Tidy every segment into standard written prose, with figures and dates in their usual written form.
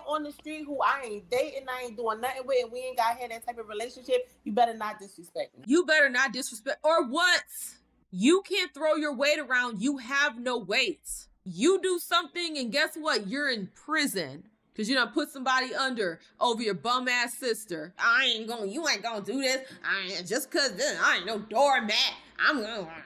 on the street who I ain't dating, I ain't doing nothing with, and we ain't got to have that type of relationship, you better not disrespect me. You better not disrespect. Or what? You can't throw your weight around. You have no weight. You do something, and guess what? You're in prison. Because you done put somebody under over your bum ass sister. You ain't gonna do this. Just cause I ain't no doormat. I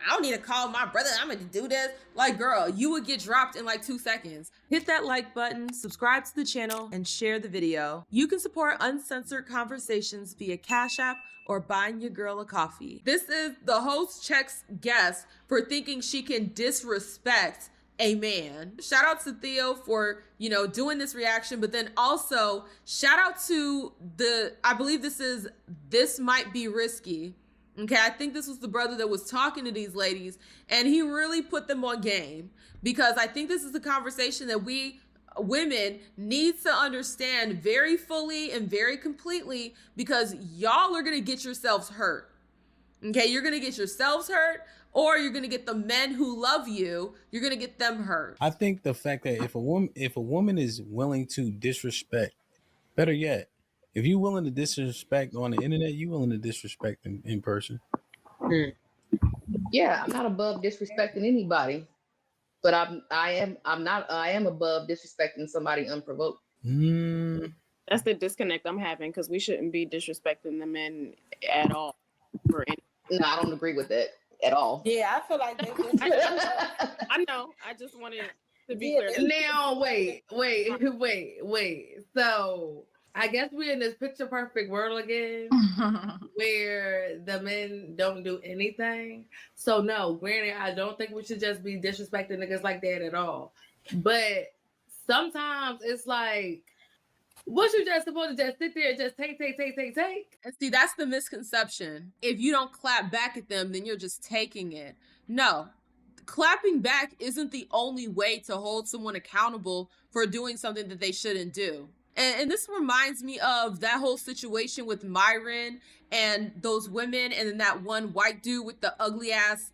don't need to call my brother. I'm gonna do this. Like, girl, you would get dropped in like 2 seconds. Hit that like button, subscribe to the channel, and share the video. You can support uncensored conversations via Cash App or buying your girl a coffee. This is the host checks guest for thinking she can disrespect a man. Shout out to Theo for, doing this reaction, but then also shout out to I believe this might be risky. Okay, I think this was the brother that was talking to these ladies, and he really put them on game, because I think this is a conversation that we women need to understand very fully and very completely, because y'all are gonna get yourselves hurt. Okay, you're gonna get yourselves hurt, or you're gonna get the men who love you, you're gonna get them hurt. I think the fact that if a woman is willing to disrespect, better yet, if you're willing to disrespect on the internet, you're willing to disrespect in person. Yeah, I'm not above disrespecting anybody, but I am above disrespecting somebody unprovoked. That's the disconnect I'm having, because we shouldn't be disrespecting the men at all. No, I don't agree with that at all. Yeah, I feel like I know. I just wanted to be clear. Now, wait. So I guess we're in this picture perfect world again, where the men don't do anything. So no, granted, I don't think we should just be disrespecting niggas like that at all. But sometimes it's like, what you just supposed to just sit there and just take? And see, that's the misconception. If you don't clap back at them, then you're just taking it. No, clapping back isn't the only way to hold someone accountable for doing something that they shouldn't do. And this reminds me of that whole situation with Myron and those women, and then that one white dude with the ugly ass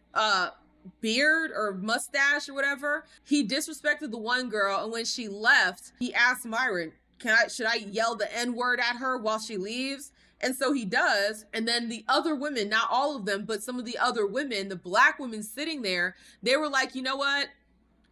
beard or mustache or whatever. He disrespected the one girl, and when she left, he asked Myron, should I yell the N-word at her while she leaves? And so he does. And then the other women, not all of them, but some of the other women, the black women sitting there, they were like, you know what?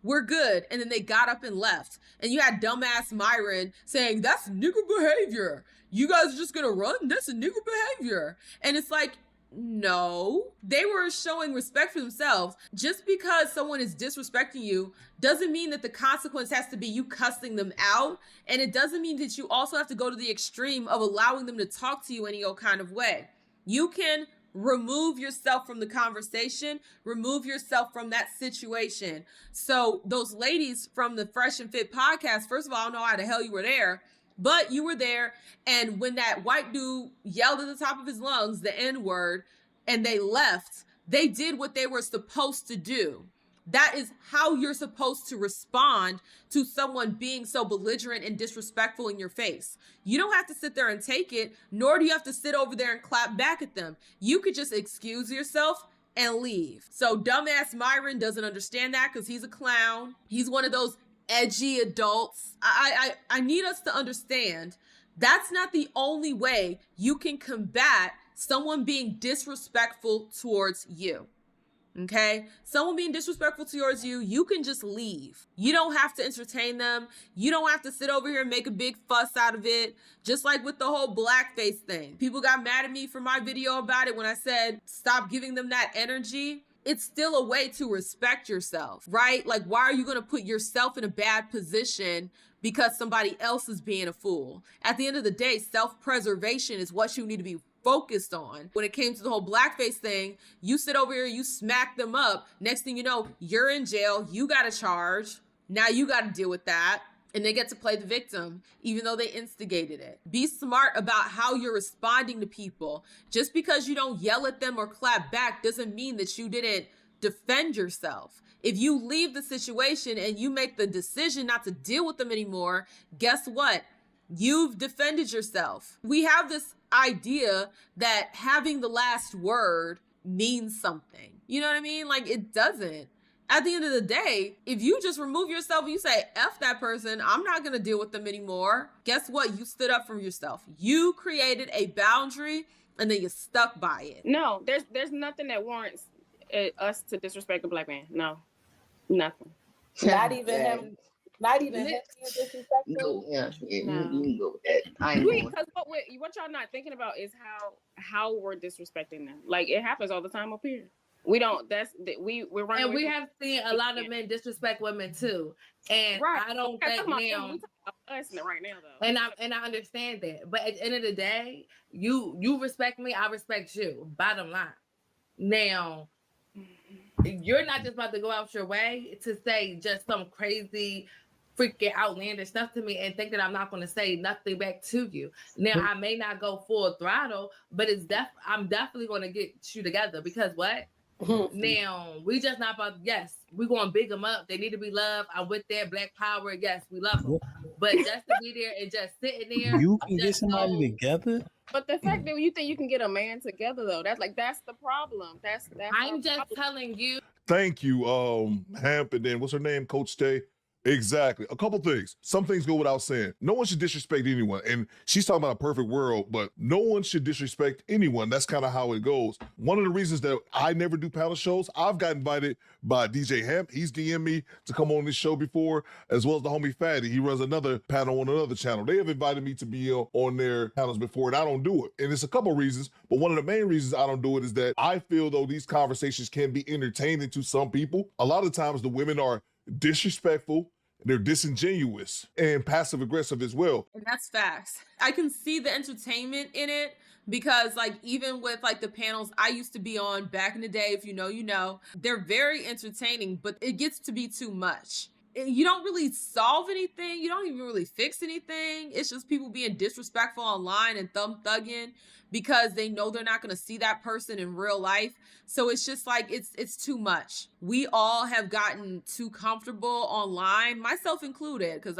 We're good. And then they got up and left. And you had dumbass Myron saying, that's nigger behavior. You guys are just gonna run? That's a nigger behavior. And it's like, no, they were showing respect for themselves. Just because someone is disrespecting you doesn't mean that the consequence has to be you cussing them out. And it doesn't mean that you also have to go to the extreme of allowing them to talk to you any old kind of way. You can remove yourself from the conversation, remove yourself from that situation. So those ladies from the Fresh and Fit podcast, first of all, I don't know how the hell you were there, but you were there, and when that white dude yelled at the top of his lungs, the N-word, and they left, they did what they were supposed to do. That is how you're supposed to respond to someone being so belligerent and disrespectful in your face. You don't have to sit there and take it, nor do you have to sit over there and clap back at them. You could just excuse yourself and leave. So dumbass Myron doesn't understand that, because he's a clown. He's one of those edgy adults. I need us to understand that's not the only way you can combat someone being disrespectful towards you. Okay? Someone being disrespectful towards you, you can just leave. You don't have to entertain them. You don't have to sit over here and make a big fuss out of it. Just like with the whole blackface thing. People got mad at me for my video about it when I said stop giving them that energy. It's still a way to respect yourself, right? Like, why are you going to put yourself in a bad position because somebody else is being a fool? At the end of the day, self-preservation is what you need to be focused on. When it came to the whole blackface thing, you sit over here, you smack them up. Next thing you know, you're in jail. You got a charge. Now you got to deal with that. And they get to play the victim, even though they instigated it. Be smart about how you're responding to people. Just because you don't yell at them or clap back doesn't mean that you didn't defend yourself. If you leave the situation and you make the decision not to deal with them anymore, guess what? You've defended yourself. We have this idea that having the last word means something. You know what I mean? Like, it doesn't. At the end of the day, if you just remove yourself and you say, F that person, I'm not going to deal with them anymore. Guess what? You stood up for yourself. You created a boundary and then you stuck by it. No, there's nothing that warrants us to disrespect a black man. No, nothing. Not even him. Not even him being disrespectful. No, yeah, No. you can go with that. I ain't going. Because what y'all not thinking about is how we're disrespecting them. Like, it happens all the time up here. We don't. We're running. And we have seen a lot of men disrespect women too. And Right. I don't think now. now. We talking about us right now though. And I understand that. But at the end of the day, you respect me, I respect you. Bottom line. Now, you're not just about to go out your way to say just some crazy, freaking outlandish stuff to me and think that I'm not going to say nothing back to you. Now, I may not go full throttle, but I'm definitely going to get you together because what? Now, we just not about, yes, we're going to big them up. They need to be loved. I'm with their black power. Yes, we love them. But just to be there and just sitting there. You can get somebody together. But the fact that you think you can get a man together though, that's the problem. That's I'm just telling you. Thank you, Hamp, and then what's her name, Coach Tay? Exactly. A couple things. Some things go without saying. No one should disrespect anyone. And she's talking about a perfect world, but no one should disrespect anyone. That's kind of how it goes. One of the reasons that I never do panel shows, I've got invited by DJ Hamp. He's DM'd me to come on this show before, as well as the homie Fatty. He runs another panel on another channel. They have invited me to be on their panels before, and I don't do it. And it's a couple reasons, but one of the main reasons I don't do it is that I feel though these conversations can be entertaining to some people. A lot of times the women are disrespectful, they're disingenuous and passive aggressive as well. And that's facts. I can see the entertainment in it because like even with like the panels I used to be on back in the day, if you know, you know, they're very entertaining, but it gets to be too much. You don't really solve anything. You don't even really fix anything. It's just people being disrespectful online and thumb thugging because they know they're not going to see that person in real life. So it's just like, it's too much. We all have gotten too comfortable online, myself included, because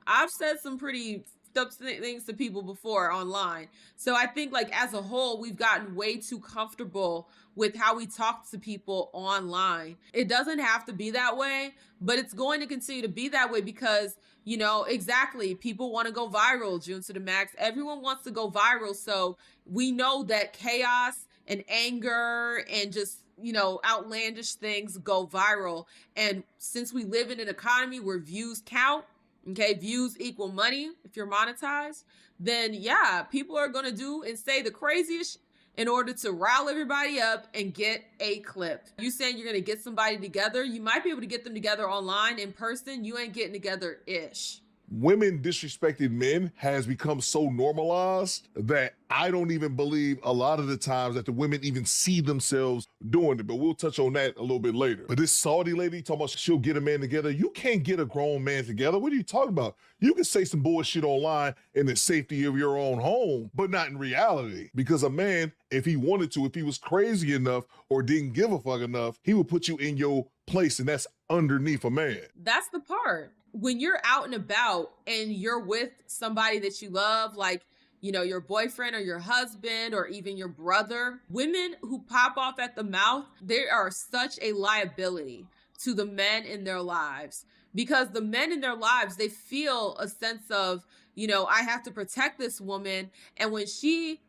I've said some pretty things to people before online. So I think like as a whole, we've gotten way too comfortable with how we talk to people online. It doesn't have to be that way, but it's going to continue to be that way because, you know, exactly, people want to go viral, June to the max. Everyone wants to go viral. So we know that chaos and anger and just, you know, outlandish things go viral. And since we live in an economy where views count, okay, views equal money if you're monetized, then yeah, people are going to do and say the craziest in order to rile everybody up and get a clip. You saying you're going to get somebody together, you might be able to get them together online. In person, you ain't getting together-ish. Women disrespecting men has become so normalized that I don't even believe a lot of the times that the women even see themselves doing it, but we'll touch on that a little bit later. But this Saudi lady talking about she'll get a man together. You can't get a grown man together. What are you talking about? You can say some bullshit online in the safety of your own home, but not in reality. Because a man, if he wanted to, if he was crazy enough or didn't give a fuck enough, he would put you in your place, and that's underneath a man. That's the part. When you're out and about and you're with somebody that you love, like, you know, your boyfriend or your husband or even your brother, women who pop off at the mouth, they are such a liability to the men in their lives because the men in their lives, they feel a sense of, you know, I have to protect this woman. And when she,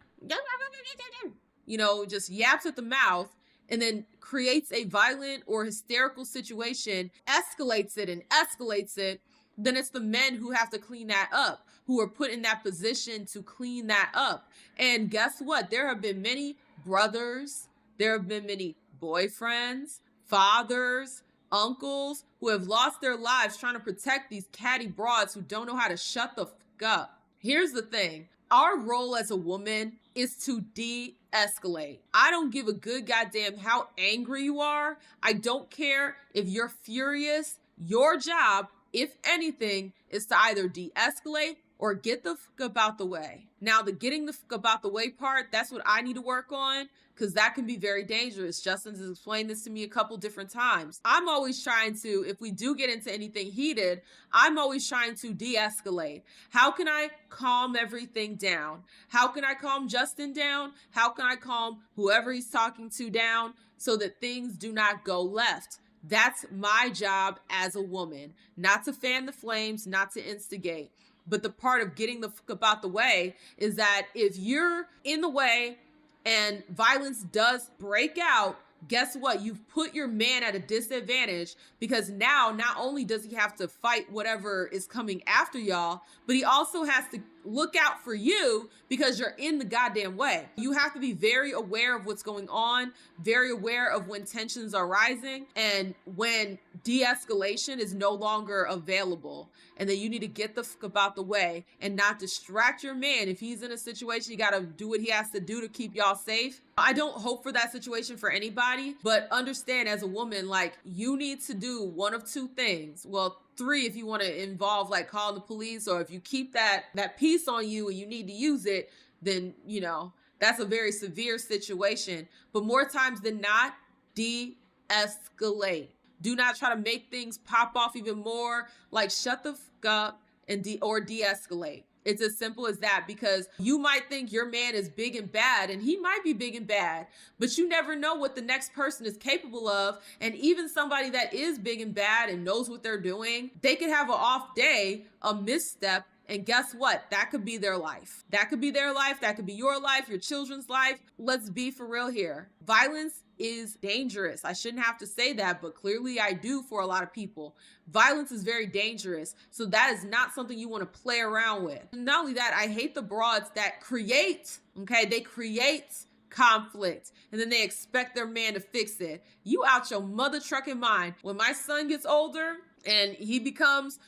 you know, just yaps at the mouth, and then creates a violent or hysterical situation, escalates it, then it's the men who have to clean that up, who are put in that position to clean that up. And guess what? There have been many brothers, there have been many boyfriends, fathers, uncles who have lost their lives trying to protect these catty broads who don't know how to shut the fuck up. Here's the thing. Our role as a woman is to de-escalate. I don't give a good goddamn how angry you are. I don't care if you're furious. Your job, if anything, is to either de-escalate or get the fuck about the way. Now, the getting the fuck about the way part, that's what I need to work on because that can be very dangerous. Justin's explained this to me a couple different times. I'm always trying to, if we do get into anything heated, I'm always trying to de-escalate. How can I calm everything down? How can I calm Justin down? How can I calm whoever he's talking to down so that things do not go left? That's my job as a woman, not to fan the flames, not to instigate. But the part of getting the fuck about the way is that if you're in the way and violence does break out, guess what? You've put your man at a disadvantage, because now not only does he have to fight whatever is coming after y'all, but he also has to look out for you because you're in the goddamn way. You have to be very aware of what's going on, very aware of when tensions are rising and when de-escalation is no longer available. And then you need to get the fuck about the way and not distract your man. If he's in a situation, you gotta do what he has to do to keep y'all safe. I don't hope for that situation for anybody, but understand as a woman, like, you need to do one of two things. Well, three if you want to involve like calling the police, or if you keep that piece on you and you need to use it, then you know that's a very severe situation. But more times than not, de-escalate. Do not try to make things pop off even more. Like, shut the fuck up and de-escalate. It's as simple as that, because you might think your man is big and bad, and he might be big and bad, but you never know what the next person is capable of. And even somebody that is big and bad and knows what they're doing, they could have an off day, a misstep, and guess what? That could be their life. That could be their life. That could be your life, your children's life. Let's be for real here. Violence is dangerous. I shouldn't have to say that, but clearly I do for a lot of people. Violence is very dangerous. So that is not something you want to play around with. Not only that, I hate the broads that create, they create conflict and then they expect their man to fix it. You out your mother trucking mind. When my son gets older and he becomes,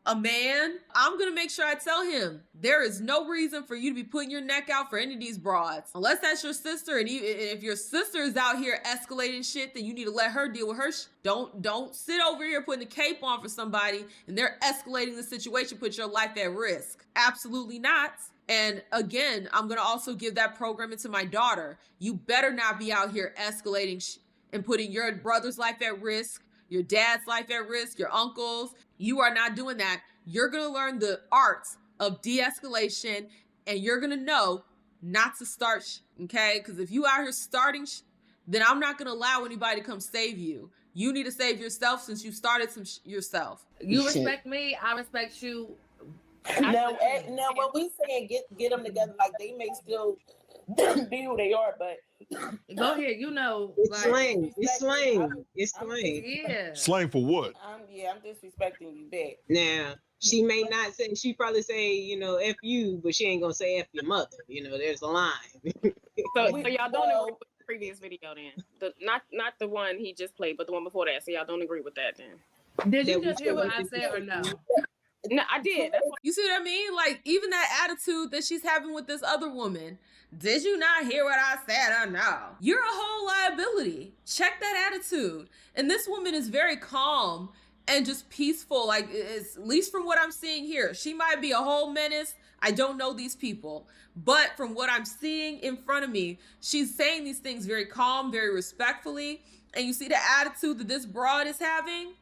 a man, I'm gonna make sure I tell him there is no reason for you to be putting your neck out for any of these broads, unless that's your sister. And if your sister is out here escalating shit, then you need to let her deal with her. Don't sit over here putting a cape on for somebody and they're escalating the situation, put your life at risk. Absolutely not. And again, I'm gonna also give that programming to my daughter. You better not be out here escalating and putting your brother's life at risk, your dad's life at risk, your uncles. You are not doing that. You're going to learn the art of de-escalation, and you're going to know not to start, okay? Because if you out here starting, then I'm not going to allow anybody to come save you. You need to save yourself since you started yourself. You respect me, I respect you. Now, when we saying get them together, like, they may still be who they are, but go ahead, it's slang. It's slang. It's slang. Yeah. Slang for what? I'm disrespecting you back. Now, she may not say, she probably say, F you, but she ain't gonna say F your mother. There's a line. So y'all don't agree with the previous video then? Not the one he just played, but the one before that. So y'all don't agree with that then? Did you just hear what I said or no? No, I did. That's what You see what I mean? Like, even that attitude that she's having with this other woman. Did you not hear what I said or no? You're a whole liability. Check that attitude. And this woman is very calm and just peaceful. Like, it's, at least from what I'm seeing here. She might be a whole menace. I don't know these people. But from what I'm seeing in front of me, she's saying these things very calm, very respectfully. And you see the attitude that this broad is having?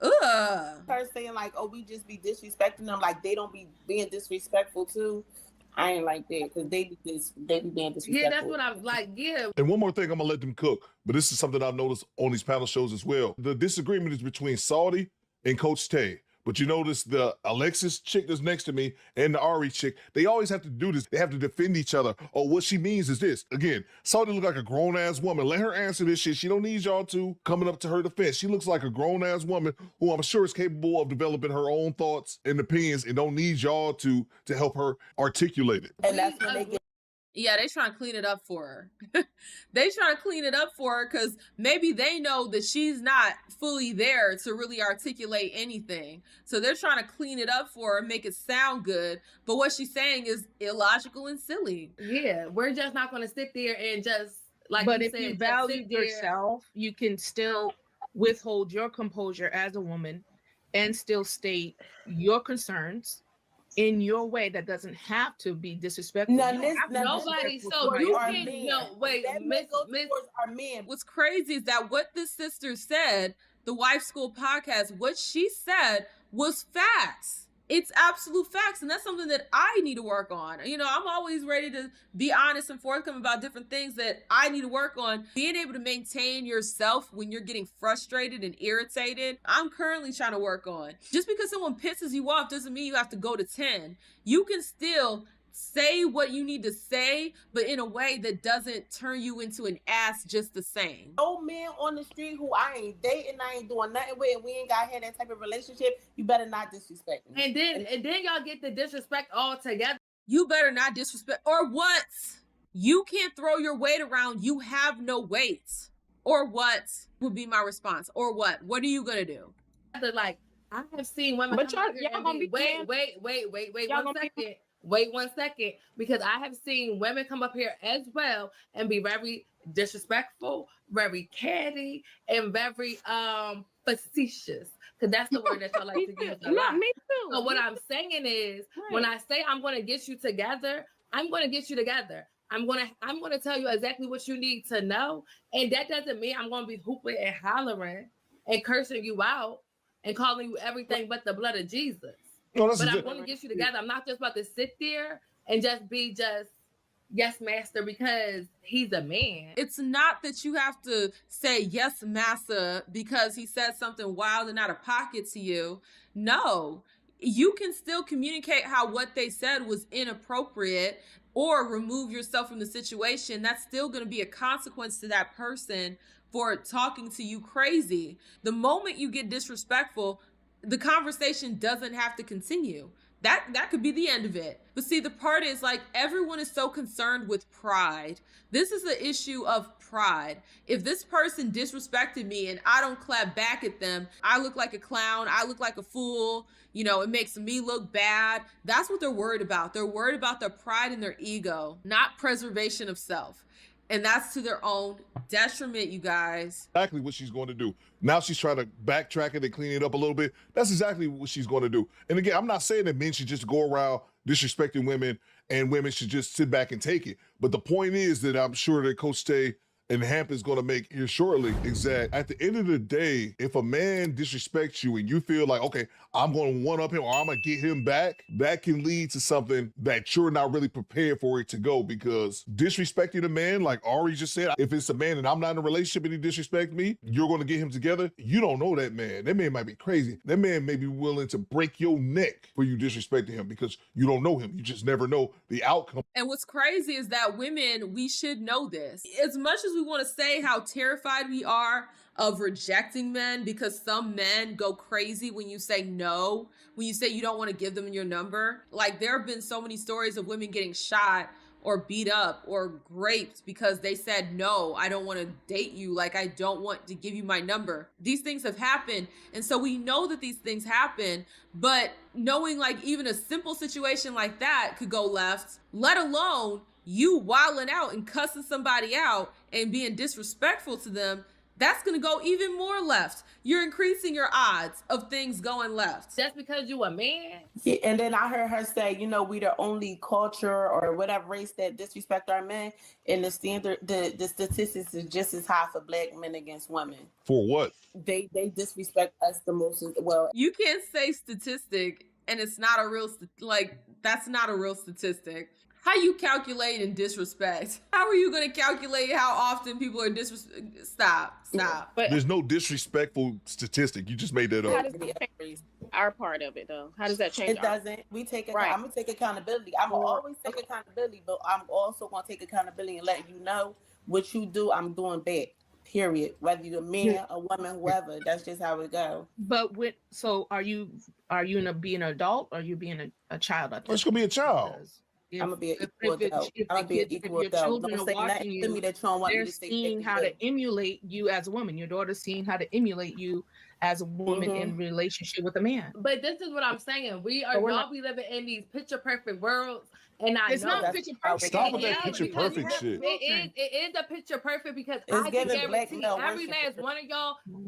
Her saying like, oh, we just be disrespecting them, like they don't be being disrespectful too. I ain't like that, because they be being disrespectful. Yeah, that's what I was like. Yeah. And one more thing, I'm gonna let them cook, but this is something I've noticed on these panel shows as well. The disagreement is between Saudi and Coach Tay. But you notice the Alexis chick that's next to me and the Ari chick, they always have to do this. They have to defend each other. Oh, what she means is this. Again, Saudi look like a grown-ass woman. Let her answer this shit. She don't need y'all to coming up to her defense. She looks like a grown-ass woman who I'm sure is capable of developing her own thoughts and opinions and don't need y'all to help her articulate it. And that's when they get. Yeah, they trying to clean it up for her. They trying to clean it up for her because maybe they know that she's not fully there to really articulate anything. So they're trying to clean it up for her, make it sound good. But what she's saying is illogical and silly. Yeah, we're just not going to sit there and just, like but you if said, you value yourself, you can still withhold your composure as a woman and still state your concerns in your way that doesn't have to be disrespectful. Nobody, so you can, no, wait, Miss. Our men. What's crazy is that what this sister said, the Wife School podcast, what she said was facts. It's absolute facts. And that's something that I need to work on. You know, I'm always ready to be honest and forthcoming about different things that I need to work on. Being able to maintain yourself when you're getting frustrated and irritated, I'm currently trying to work on. Just because someone pisses you off doesn't mean you have to go to 10. You can still say what you need to say, but in a way that doesn't turn you into an ass just the same. No man on the street who I ain't dating, I ain't doing nothing with, and we ain't got had that type of relationship, you better not disrespect me. And then y'all get the disrespect all together. You better not disrespect, or what? You can't throw your weight around. You have no weight. Or what would be my response? Or what? What are you gonna do? Like, I have seen women. But come y'all out here gonna and be wait Y'all one gonna be- second. Wait 1 second, because I have seen women come up here as well and be very disrespectful, very catty, and very facetious. Because that's the word that y'all like to use a lot. No, me too. So what I'm saying is, when I say I'm going to get you together, I'm going to get you together. I'm gonna tell you exactly what you need to know, and that doesn't mean I'm going to be hooping and hollering and cursing you out and calling you everything but the blood of Jesus. No, But I'm going to get you together. I'm not just about to sit there and just be yes, master, because he's a man. It's not that you have to say yes, massa, because he said something wild and out of pocket to you. No, you can still communicate how what they said was inappropriate or remove yourself from the situation. That's still going to be a consequence to that person for talking to you crazy. The moment you get disrespectful, the conversation doesn't have to continue. That could be the end of it. But see, the part is like everyone is so concerned with pride. This is the issue of pride. If this person disrespected me and I don't clap back at them, I look like a clown, I look like a fool, you know, it makes me look bad. That's what they're worried about. They're worried about their pride and their ego, not preservation of self. And that's to their own detriment, you guys. Exactly what she's going to do. Now she's trying to backtrack it and clean it up a little bit. That's exactly what she's going to do. And again, I'm not saying that men should just go around disrespecting women and women should just sit back and take it. But the point is that I'm sure that Coach Tay and Hamp is going to make here shortly is that at the end of the day, if a man disrespects you and you feel like, okay, I'm going to one-up him or I'm going to get him back, that can lead to something that you're not really prepared for it to go, because disrespecting a man, like Ari just said, if it's a man and I'm not in a relationship and he disrespects me, you're going to get him together. You don't know that man. That man might be crazy. That man may be willing to break your neck for you disrespecting him because you don't know him. You just never know the outcome. And what's crazy is that women, we should know this. As much as we want to say how terrified we are of rejecting men, because some men go crazy when you say no, when you say you don't want to give them your number. Like, there have been so many stories of women getting shot or beat up or raped because they said, no, I don't want to date you. Like, I don't want to give you my number. These things have happened. And so we know that these things happen, but knowing like even a simple situation like that could go left, let alone you wilding out and cussing somebody out and being disrespectful to them, that's going to go even more left. You're increasing your odds of things going left. That's because you a man? Yeah, and then I heard her say, you know, we the only culture or whatever race that disrespect our men, and the statistics is just as high for black men against women. For what? They disrespect us the most. Well, you can't say statistic and it's not a real, that's not a real statistic. How you calculate and disrespect? How are you going to calculate how often people are Stop. But there's no disrespectful statistic. You just made that how up. does that change our part of it, though? How does that change? It doesn't. We take it. Right. I'm gonna take accountability. I'm gonna always take accountability, but I'm also gonna take accountability and let you know what you do, I'm doing back. Period. Whether you're a man, a woman, whoever. That's just how it goes. But so are you being an adult or are you being a child? Oh, it's gonna be a child. If, I'm gonna be an if equal it- adult. if I'm gonna the be an kids- if equal your adult. children Don't are say watching nothing to you, me that you don't want me they're to say. seeing how to emulate you as a woman. Your daughter's seeing how to emulate you as a woman in relationship with a man. But this is what I'm saying. We are y'all be living in these picture perfect worlds, and I It's know not picture perfect. Stop with that Yeah, picture because perfect shit. It is a picture perfect because It's I can giving black guarantee male every worship. last one of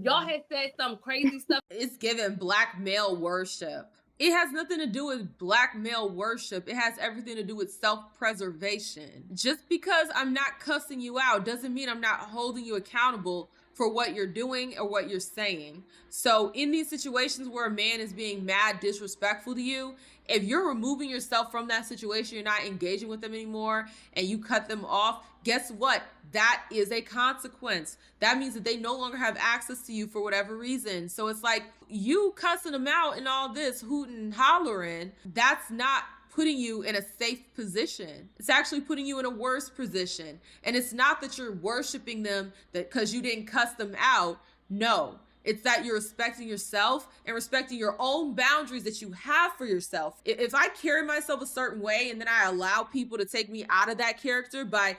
y'all has said some crazy stuff. It's given black male worship. It has nothing to do with black male worship. It has everything to do with self-preservation. Just because I'm not cussing you out doesn't mean I'm not holding you accountable for what you're doing or what you're saying. So in these situations where a man is being mad disrespectful to you, if you're removing yourself from that situation, you're not engaging with them anymore, and you cut them off, guess what? That is a consequence. That means that they no longer have access to you for whatever reason. So it's like you cussing them out and all this hooting and hollering, that's not putting you in a safe position. It's actually putting you in a worse position. And it's not that you're worshiping them that because you didn't cuss them out. No, it's that you're respecting yourself and respecting your own boundaries that you have for yourself. If I carry myself a certain way and then I allow people to take me out of that character by,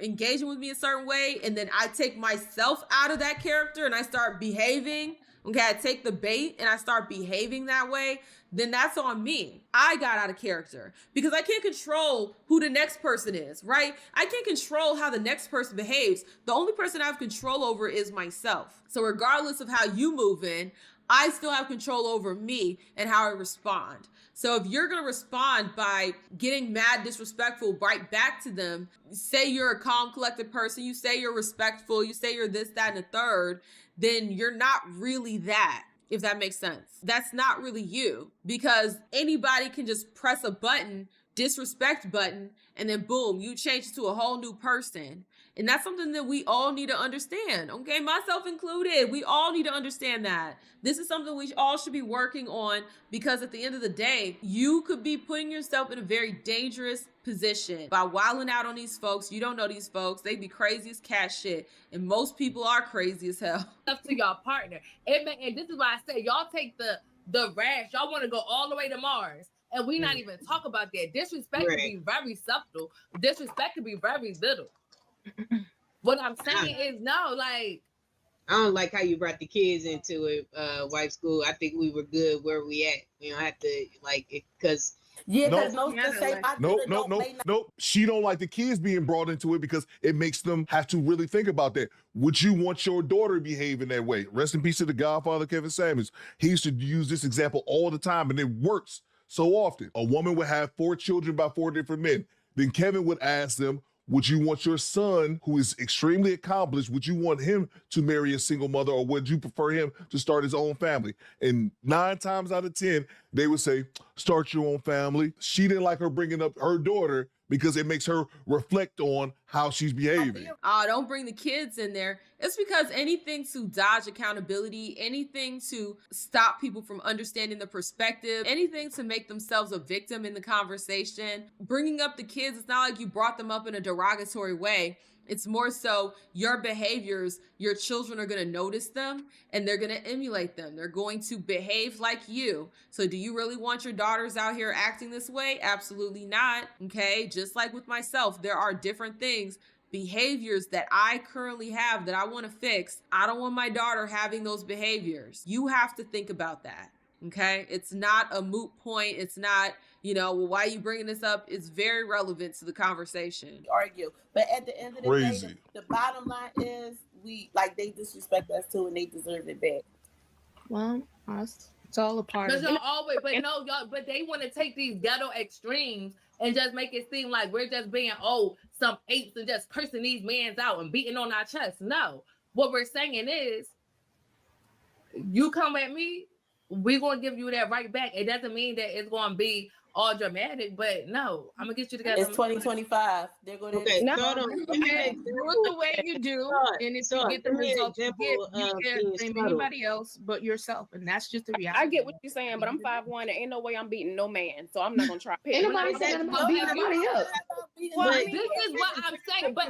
engaging with me a certain way, and then I take myself out of that character and I start behaving, okay, I take the bait and I start behaving that way, then that's on me. I got out of character because I can't control who the next person is, right? I can't control how the next person behaves. The only person I have control over is myself. So regardless of how you move in, I still have control over me and how I respond. So if you're going to respond by getting mad, disrespectful right back to them, say you're a calm, collected person, you say you're respectful, you say you're this, that, and the third, then you're not really that. If that makes sense. That's not really you, because anybody can just press a button, disrespect button, and then boom, you change to a whole new person. And that's something that we all need to understand, okay? Myself included. We all need to understand that. This is something we all should be working on, because at the end of the day, you could be putting yourself in a very dangerous position by wilding out on these folks. You don't know these folks. They be crazy as cat shit. And most people are crazy as hell. Up to y'all partner. And this is why I say y'all take the rash. Y'all want to go all the way to Mars. And we not even talk about that. Disrespect can be very subtle. Disrespect can be very little. What I'm saying is no, like, I don't like how you brought the kids into it, wife school. I think we were good where we at. You don't have to like it because because Nope. She don't like the kids being brought into it because it makes them have to really think about that. Would you want your daughter to behave in that way? Rest in peace to the Godfather, Kevin Samuels. He used to use this example all the time, and it works so often. A woman would have 4 children by 4 different men. Then Kevin would ask them, would you want your son, who is extremely accomplished, would you want him to marry a single mother, or would you prefer him to start his own family? And 9 times out of 10, they would say, start your own family. She didn't like her bringing up her daughter because it makes her reflect on how she's behaving. Oh, don't bring the kids in there. It's because anything to dodge accountability, anything to stop people from understanding the perspective, anything to make themselves a victim in the conversation. Bringing up the kids, it's not like you brought them up in a derogatory way. It's more so your behaviors, your children are going to notice them and they're going to emulate them. They're going to behave like you. So do you really want your daughters out here acting this way? Absolutely not. Okay. Just like with myself, there are different things, behaviors that I currently have that I want to fix. I don't want my daughter having those behaviors. You have to think about that. Okay. It's not a moot point. It's not, well, why are you bringing this up? It's very relevant to the conversation. Argue. But at the end of the day, the bottom line is they disrespect us too and they deserve it back. Well, it's all a part of it. Y'all always, but they want to take these ghetto extremes and just make it seem like we're just being, some apes and just cursing these mans out and beating on our chests. No. What we're saying is, you come at me, we're going to give you that right back. It doesn't mean that it's going to be all dramatic, but no, I'm going to get you together. It's 2025. They're going to... Okay, do it the way you do, and if you get the results you get, you can't blame anybody else but yourself, and that's just the reality. I get what you're saying, but I'm 5'1", and ain't no way I'm beating no man, so I'm not going to try. Ain't nobody saying I'm beating nobody up. Well, this is what I'm saying, but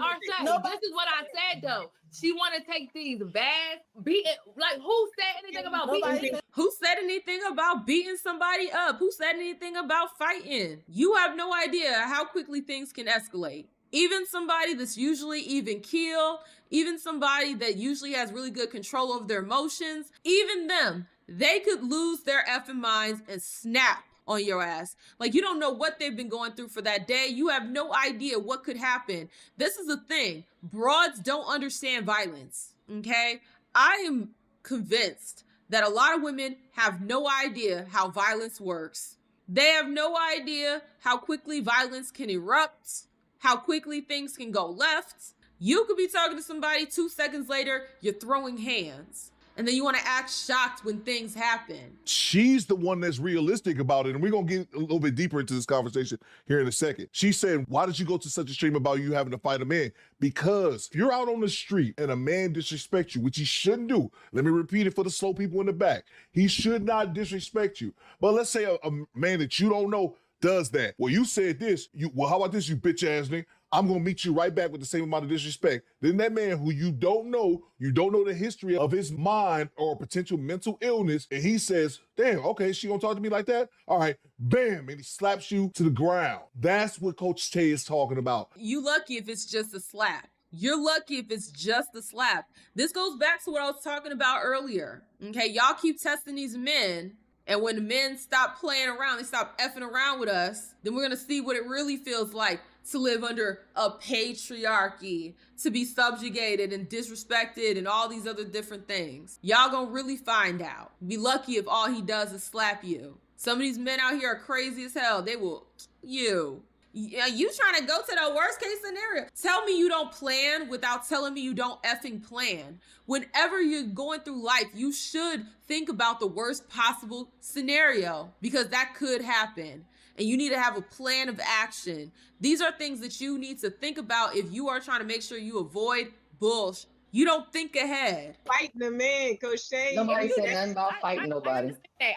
this is what I said, though. She want to take these bad beating, like who said anything about beating? Who said anything about beating somebody up? Who said anything about fighting? You have no idea how quickly things can escalate. Even somebody that's usually even keel, even somebody that usually has really good control over their emotions, even them, they could lose their effing minds and snap on your ass. Like, you don't know what they've been going through for that day. You have no idea what could happen. This is the thing. Broads don't understand violence, okay? I am convinced that a lot of women have no idea how violence works. They have no idea how quickly violence can erupt, how quickly things can go left. You could be talking to somebody 2 seconds later, you're throwing hands. And then you want to act shocked when things happen. She's the one that's realistic about it. And we're going to get a little bit deeper into this conversation here in a second. She said, why did you go to such a stream about you having to fight a man? Because if you're out on the street and a man disrespects you, which he shouldn't do. Let me repeat it for the slow people in the back. He should not disrespect you. But let's say a man that you don't know does that. Well, you said this. Well, how about this, you bitch ass nigga? I'm going to meet you right back with the same amount of disrespect. Then that man who you don't know the history of his mind or potential mental illness, and he says, damn, okay, she going to talk to me like that? All right, bam, and he slaps you to the ground. That's what Coach Tay is talking about. You lucky if it's just a slap. You're lucky if it's just a slap. This goes back to what I was talking about earlier. Okay, y'all keep testing these men. And when the men stop playing around, they stop effing around with us, then we're going to see what it really feels like to live under a patriarchy, to be subjugated and disrespected and all these other different things. Y'all gonna really find out. Be lucky if all he does is slap you. Some of these men out here are crazy as hell. They will you. Yeah, you trying to go to the worst case scenario. Tell me you don't plan without telling me you don't effing plan. Whenever you're going through life, you should think about the worst possible scenario because that could happen. And you need to have a plan of action. These are things that you need to think about if you are trying to make sure you avoid bullshit. You don't think ahead. Fighting the man, Coach Shay. Nobody said nothing about fighting nobody.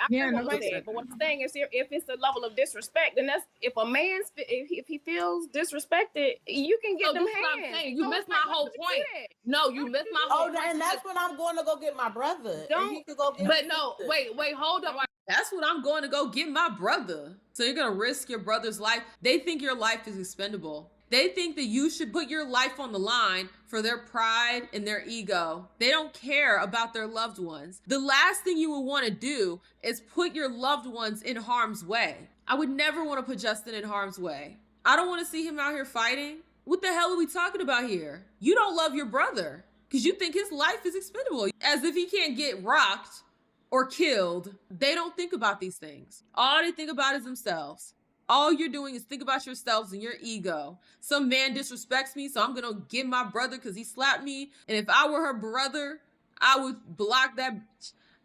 Nobody said. But what I'm saying is, if it's a level of disrespect, then that's if a man if he feels disrespected, you can get them hands. You missed my whole point. No, you missed my whole point. And that's when I'm going to go get my brother. Don't. He could go get But no, wait, hold up. That's what I'm going to go get my brother. So you're going to risk your brother's life. They think your life is expendable. They think that you should put your life on the line for their pride and their ego. They don't care about their loved ones. The last thing you would want to do is put your loved ones in harm's way. I would never want to put Justin in harm's way. I don't want to see him out here fighting. What the hell are we talking about here? You don't love your brother because you think his life is expendable. As if he can't get rocked or killed. They don't think about these things. All they think about is themselves. All you're doing is think about yourselves and your ego. Some man disrespects me, so I'm going to get my brother because he slapped me. And if I were her brother, I would block that.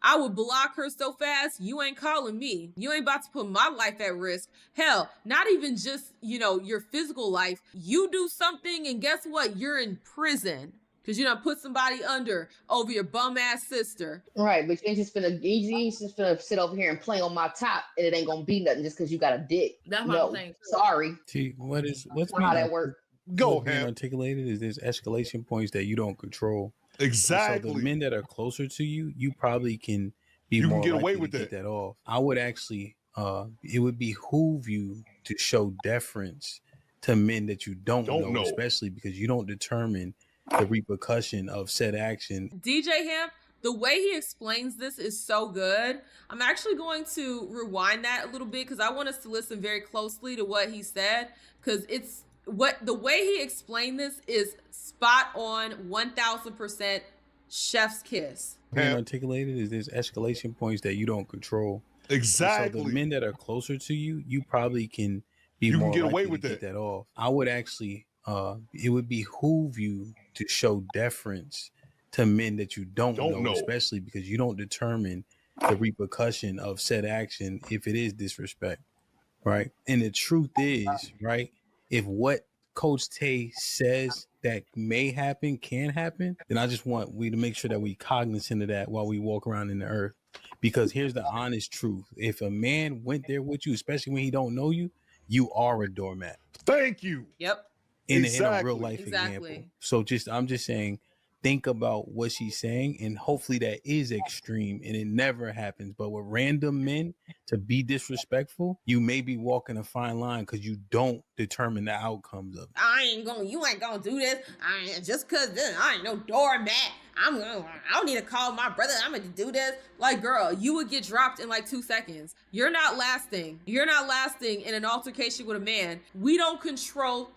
I would block her so fast, you ain't calling me. You ain't about to put my life at risk. Hell, not even just, your physical life. You do something and guess what? You're in prison. Because you done put somebody under over your bum ass sister. Right, but you ain't just gonna sit over here and play on my top and it ain't gonna be nothing just because you got a dick. That's what I'm saying. Sorry. See, what's how that works? Go being ahead. articulated is there's escalation points that you don't control. Exactly. So the men that are closer to you, you probably can be You more can get away likely with to get that. that off. I would actually, it would behoove you to show deference to men that you don't know, especially because you don't determine the repercussion of said action. DJ Hemp, the way he explains this is so good. I'm actually going to rewind that a little bit because I want us to listen very closely to what he said because the way he explained this is spot on, 1000% chef's kiss. Being articulated is there's escalation points that you don't control. Exactly. So the men that are closer to you, you probably can be You more can get likely away with to get that off. I would actually, it would behoove you to show deference to men that you don't know, especially because you don't determine the repercussion of said action if it is disrespect, right? And the truth is, right, if what Coach Tay says that may happen can happen, then I just want we to make sure that we cognizant of that while we walk around in the earth. Because here's the honest truth. If a man went there with you, especially when he don't know you, you are a doormat. Thank you. Yep. In a real life Exactly. example. So I'm just saying, think about what she's saying, and hopefully that is extreme and it never happens. But with random men to be disrespectful, you may be walking a fine line because you don't determine the outcomes of it. You ain't gonna do this. Just cause I ain't no doormat. I don't need to call my brother. I'm gonna do this. Like, girl, you would get dropped in like 2 seconds. You're not lasting. You're not lasting in an altercation with a man. We don't control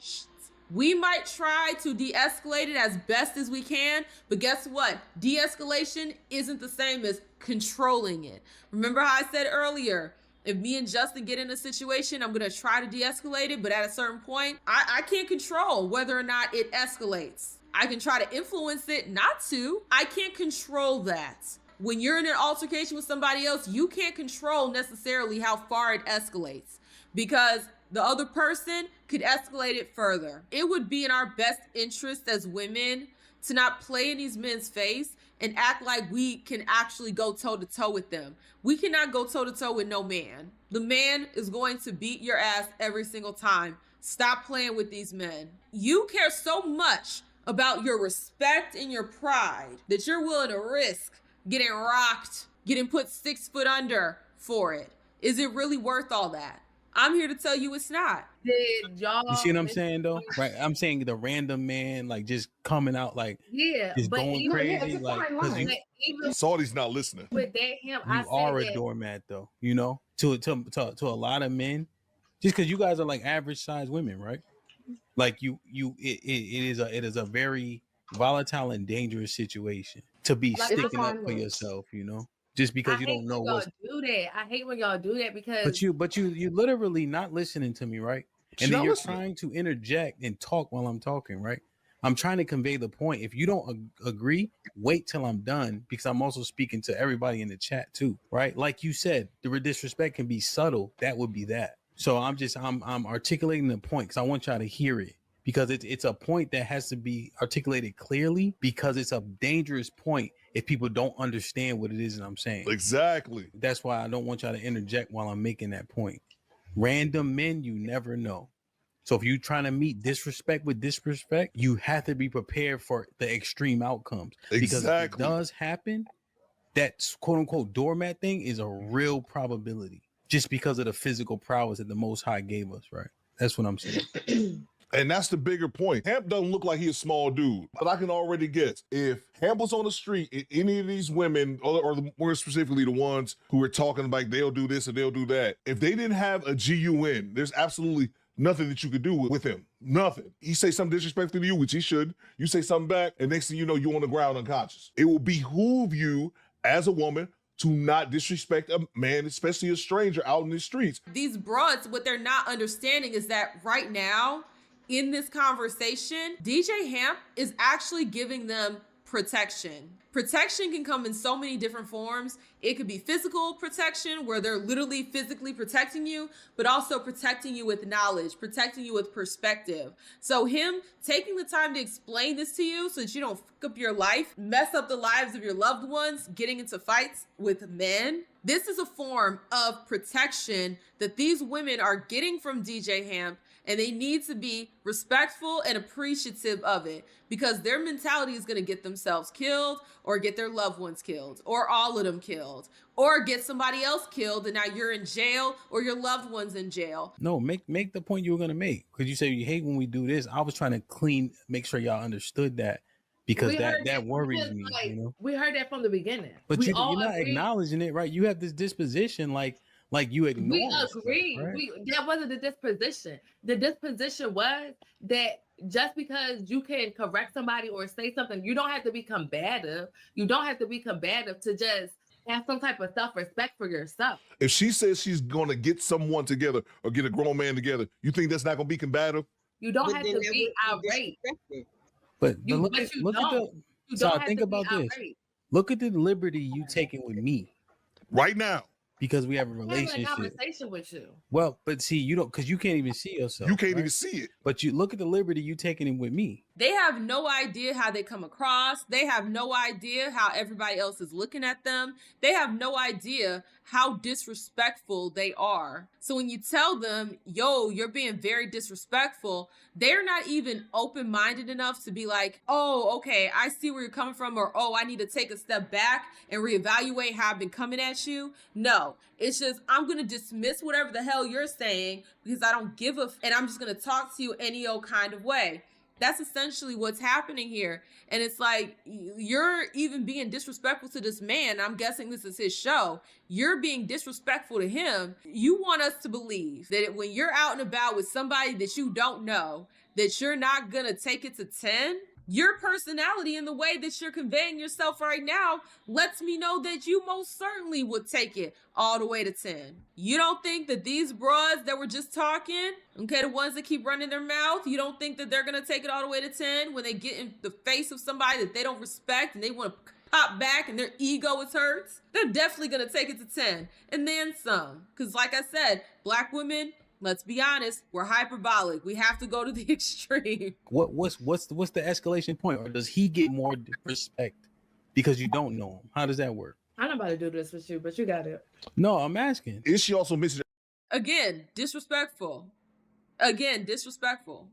We might try to de-escalate it as best as we can, but guess what? De-escalation isn't the same as controlling it. Remember how I said earlier, if me and Justin get in a situation, I'm gonna try to de-escalate it, but at a certain point, I can't control whether or not it escalates. I can try to influence it not to. I can't control that. When you're in an altercation with somebody else, you can't control necessarily how far it escalates because the other person could escalate it further. It would be in our best interest as women to not play in these men's face and act like we can actually go toe to toe with them. We cannot go toe to toe with no man. The man is going to beat your ass every single time. Stop playing with these men. You care so much about your respect and your pride that you're willing to risk getting rocked, getting put 6 foot under for it. Is it really worth all that? I'm here to tell you it's not. Did y'all? You see what I'm saying though? Right? I'm saying the random man like just coming out like just going even, crazy like because you even Saudi's not listening. with that him, I you said are a that doormat though, you know, to a lot of men, just because you guys are like average size women, right? Like it is a very volatile and dangerous situation to be Like, sticking up fine for line. yourself, you know, just because you don't know y'all what's. do that. I hate when y'all do that because But you literally not listening to me, right? She's And then not you're listening. trying to interject and talk while I'm talking, right? I'm trying to convey the point. If you don't agree, wait till I'm done because I'm also speaking to everybody in the chat too, right? Like you said, the disrespect can be subtle. That would be that. So I'm articulating the point because I want y'all to hear it because it's a point that has to be articulated clearly because it's a dangerous point if people don't understand what it is that I'm saying. Exactly. That's why I don't want y'all to interject while I'm making that point. Random men, you never know. So if you're trying to meet disrespect with disrespect, you have to be prepared for the extreme outcomes. Because if it Exactly. does happen, that quote unquote doormat thing is a real probability just because of the physical prowess that the Most High gave us, right? That's what I'm saying. And that's the bigger point. Hamp doesn't look like he's a small dude, but I can already guess if Hamp was on the street, any of these women, or more specifically the ones who are talking about they'll do this or they'll do that, if they didn't have a GUN, there's absolutely nothing that you could do with him. Nothing. He say something disrespectful to you, which he should. You say something back, and next thing you know, you're on the ground unconscious. It will behoove you as a woman to not disrespect a man, especially a stranger out in the streets. These broads, what they're not understanding is that right now, in this conversation, DJ Hamp is actually giving them protection. Protection can come in so many different forms. It could be physical protection, where they're literally physically protecting you, but also protecting you with knowledge, protecting you with perspective. So him taking the time to explain this to you so that you don't fuck up your life, mess up the lives of your loved ones, getting into fights with men. This is a form of protection that these women are getting from DJ Hamp, and they need to be respectful and appreciative of it because their mentality is going to get themselves killed or get their loved ones killed or all of them killed or get somebody else killed and now you're in jail or your loved one's in jail. No, make the point you were going to make because you say you hate when we do this. I was trying to make sure y'all understood that because that worries me. Like, you know? we heard that from the beginning. But you're not agreed. acknowledging it, right? You have this disposition like you ignore. We agree. Stuff, right? That wasn't the disposition. The disposition was that just because you can correct somebody or say something, you don't have to be combative. You don't have to be combative to just have some type of self-respect for yourself. If she says she's going to get someone together or get a grown man together, you think that's not going to be combative? You don't But have then to that be would be outraged. disrespectful. But You- look but at you look at don't. the You so don't I think have to be about this. outraged. Look at the liberty you taking with me Right now. because we have a I'm having a relationship. conversation with you. Well, but see, you don't because you can't even see yourself. You can't right? even see it. But you look at the liberty you taking in with me. They have no idea how they come across. They have no idea how everybody else is looking at them. They have no idea how disrespectful they are. So when you tell them, yo, you're being very disrespectful, they're not even open-minded enough to be like, oh, okay, I see where you're coming from, or oh, I need to take a step back and reevaluate how I've been coming at you. No, it's just, I'm going to dismiss whatever the hell you're saying because I don't give a and I'm just going to talk to you any old kind of way. That's essentially what's happening here. And it's like, you're even being disrespectful to this man. I'm guessing this is his show. You're being disrespectful to him. You want us to believe that when you're out and about with somebody that you don't know, that you're not going to take it to 10 Your personality and the way that you're conveying yourself right now lets me know that you most certainly would take it all the way to 10. You don't think that these broads that were just talking, okay, the ones that keep running their mouth, you don't think that they're going to take it all the way to 10 when they get in the face of somebody that they don't respect and they want to pop back and their ego is hurt? They're definitely going to take it to 10 and then some. Because like I said, Black women, let's be honest, we're hyperbolic. We have to go to the extreme. What's the escalation point? Or does he get more respect because you don't know him? How does that work? I'm not about to do this with you, but you got it. No, I'm asking. Is she also missing? Again, disrespectful. Again, disrespectful.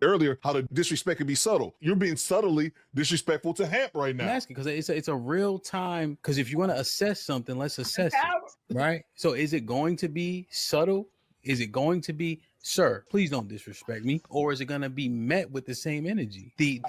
Earlier, how the disrespect can be subtle. You're being subtly disrespectful to Hamp right now. I'm asking because it's a real time. Because if you want to assess something, let's assess it, right? So is it going to be subtle? Is it going to be, sir, please don't disrespect me? Or is it going to be met with the same energy? The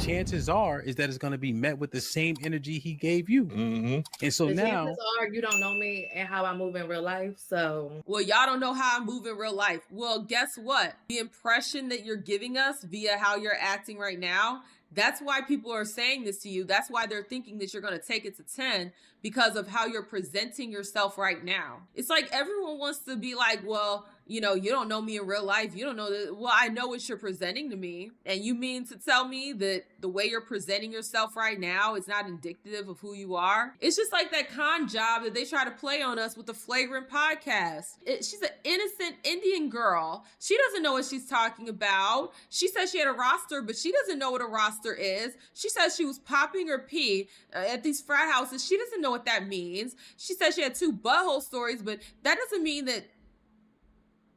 chances is that it's going to be met with the same energy he gave you. Mm-hmm. And so The now, chances are you don't know me and how I move in real life. So, well, y'all don't know how I move in real life. Well, guess what? The impression that you're giving us via how you're acting right now, that's why people are saying this to you. That's why they're thinking that you're going to take it to 10 because of how you're presenting yourself right now. It's like everyone wants to be like, well, you know, you don't know me in real life. You don't know that. Well, I know what you're presenting to me. And you mean to tell me that the way you're presenting yourself right now is not indicative of who you are? It's just like that con job that they try to play on us with the Flagrant podcast. She's an innocent Indian girl. She doesn't know what she's talking about. She says she had a roster, but she doesn't know what a roster is. She says she was popping her pee at these frat houses. She doesn't know what that means. She says she had 2 butthole stories, but that doesn't mean that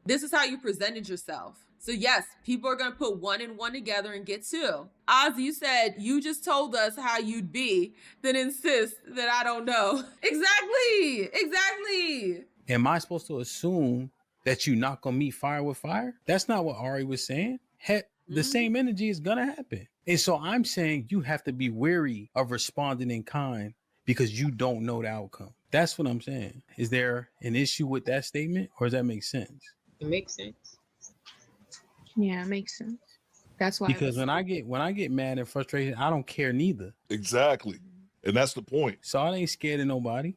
this is how you presented yourself. So yes, people are going to put 1 and 1 together and get 2. Ozzy, you said you just told us how you'd be, then insist that I don't know. Exactly. am I supposed to assume that you're not going to meet fire with fire? That's not what Ari was saying. Heck, the same energy is going to happen. And so I'm saying you have to be wary of responding in kind because you don't know the outcome. That's what I'm saying. Is there an issue with that statement or does that make sense? It makes sense. Yeah, it makes sense. That's why. Because when I get mad and frustrated, I don't care neither. Exactly. And that's the point. So I ain't scared of nobody.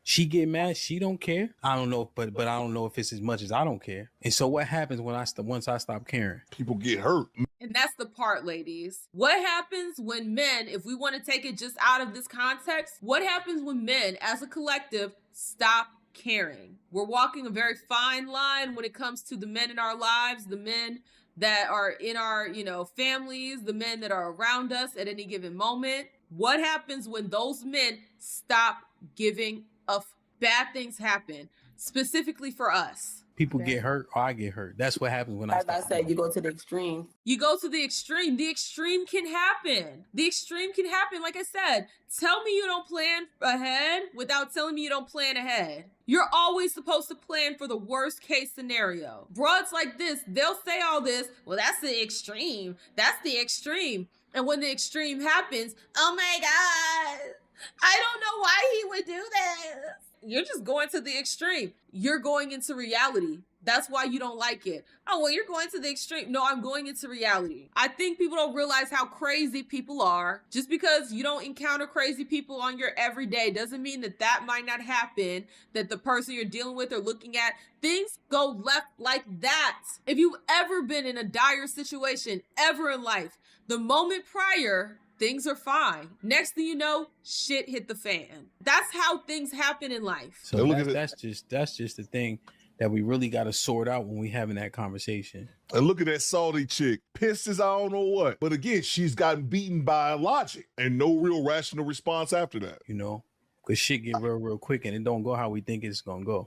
She get mad, she don't care. I don't know, but I don't know if it's as much as I don't care. And so what happens when once I stop caring? People get hurt. And that's the part, ladies. What happens when men, if we want to take it just out of this context, what happens when men as a collective stop caring? We're walking a very fine line when it comes to the men in our lives, the men that are in our, families, the men that are around us at any given moment. What happens when those men stop giving a bad things happen, specifically for us? People get hurt or I get hurt. That's what happens when I stop. As I said, you go to the extreme. You go to the extreme. The extreme can happen. The extreme can happen. Like I said, tell me you don't plan ahead without telling me you don't plan ahead. You're always supposed to plan for the worst case scenario. Broads like this, they'll say all this. Well, that's the extreme. That's the extreme. And when the extreme happens, oh my God, I don't know why he would do this. You're just going to the extreme. You're going into reality. That's why you don't like it. Oh, well, you're going to the extreme. No, I'm going into reality. I think people don't realize how crazy people are. Just because you don't encounter crazy people on your everyday doesn't mean that might not happen, that the person you're dealing with or looking at, things go left like that. If you've ever been in a dire situation ever in life, the moment prior, things are fine. Next thing you know, shit hit the fan. That's how things happen in life. So that's just the thing that we really got to sort out when we having that conversation. And look at that salty chick, pissed as I don't know what. But again, she's gotten beaten by logic and no real rational response after that. Because shit get real quick and it don't go how we think it's gonna go.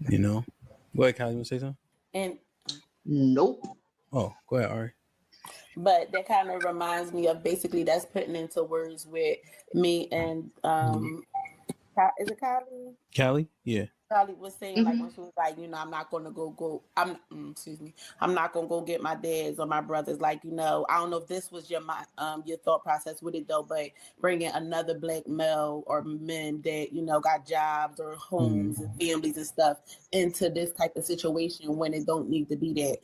Go ahead, Kylie, you want to say something? And Nope. Oh, go ahead, Ari. But that kind of reminds me of basically that's putting into words with me and is it Kylie? Callie? Yeah. Charlie was saying, like Mhm. when she was like, I'm not gonna excuse me, I'm not gonna go get my dads or my brothers. Like, I don't know if this was your thought process with it though, but bringing another black male or men that got jobs or homes and families and stuff into this type of situation when it don't need to be that.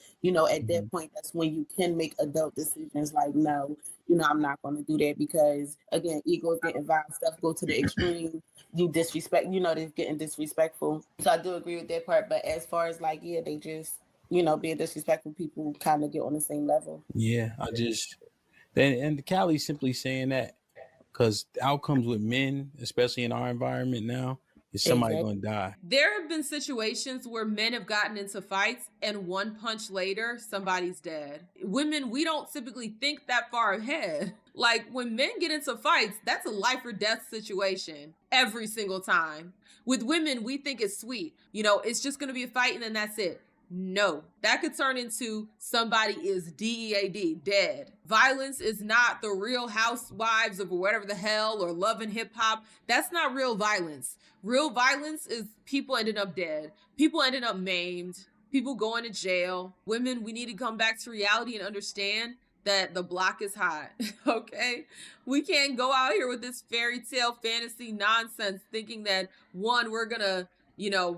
At that point, that's when you can make adult decisions. Like, no, I'm not gonna do that because again, egos get involved, stuff go to the extreme. You disrespect, they're getting disrespectful. So I do agree with that part. But as far as like, yeah, they just, being disrespectful, people kind of get on the same level. Yeah, and Callie simply saying that because outcomes with men, especially in our environment now, is somebody Exactly. going to die. There have been situations where men have gotten into fights and one punch later, somebody's dead. Women, we don't typically think that far ahead. Like when men get into fights, that's a life or death situation every single time. With women, we think it's sweet. It's just going to be a fight and then that's it. No, that could turn into somebody is DEAD, dead. Violence is not the Real Housewives of whatever the hell or Love and Hip Hop. That's not real violence. Real violence is people ending up dead, people ending up maimed, people going to jail. Women, we need to come back to reality and understand that the block is hot, okay? We can't go out here with this fairy tale fantasy nonsense thinking that we're gonna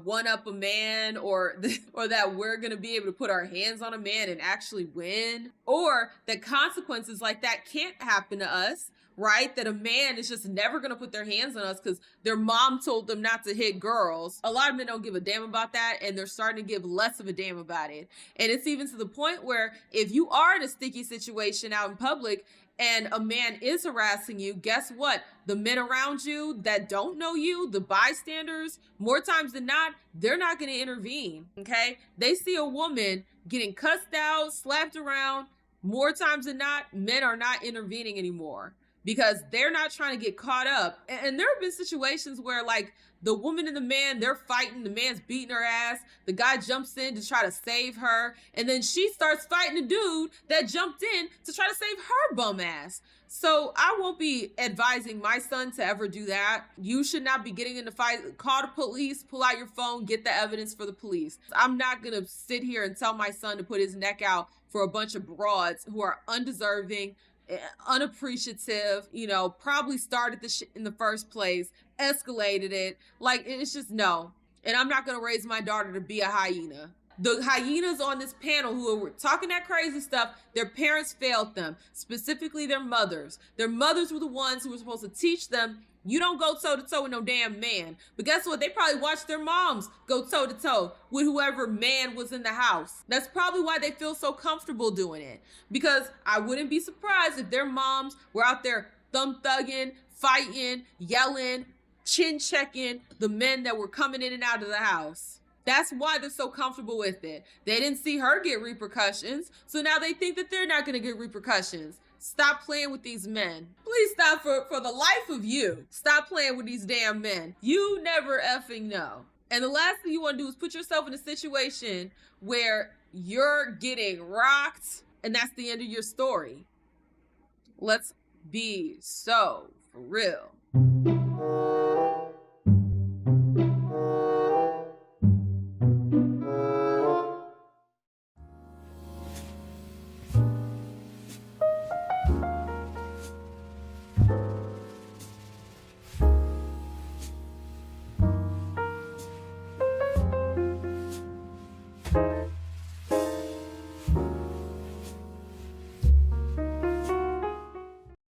one up a man or that we're going to be able to put our hands on a man and actually win, or that consequences like that can't happen to us, right? That a man is just never going to put their hands on us because their mom told them not to hit girls. A lot of men don't give a damn about that, and they're starting to give less of a damn about it. And it's even to the point where if you are in a sticky situation out in public and a man is harassing you, guess what? The men around you that don't know you, the bystanders, more times than not, they're not going to intervene, okay? They see a woman getting cussed out, slapped around, more times than not, men are not intervening anymore because they're not trying to get caught up. And there have been situations where like the woman and the man, they're fighting, the man's beating her ass, the guy jumps in to try to save her, and then she starts fighting the dude that jumped in to try to save her bum ass. So I won't be advising my son to ever do that. You should not be getting in the fight. Call the police, pull out your phone, get the evidence for the police. I'm not gonna sit here and tell my son to put his neck out for a bunch of broads who are undeserving, unappreciative, probably started the shit in the first place, escalated it. Like, it's just no. And I'm not going to raise my daughter to be a hyena. The hyenas on this panel who were talking that crazy stuff, their parents failed them, specifically their mothers. Their mothers were the ones who were supposed to teach them, you don't go toe-to-toe with no damn man. But guess what? They probably watched their moms go toe-to-toe with whoever man was in the house. That's probably why they feel so comfortable doing it. Because I wouldn't be surprised if their moms were out there thumb-thugging, fighting, yelling, chin-checking the men that were coming in and out of the house. That's why they're so comfortable with it. They didn't see her get repercussions, so now they think that they're not going to get repercussions. Stop playing with these men. Please stop for the life of you. Stop playing with these damn men. You never effing know. And the last thing you want to do is put yourself in a situation where you're getting rocked and that's the end of your story. Let's be so for real.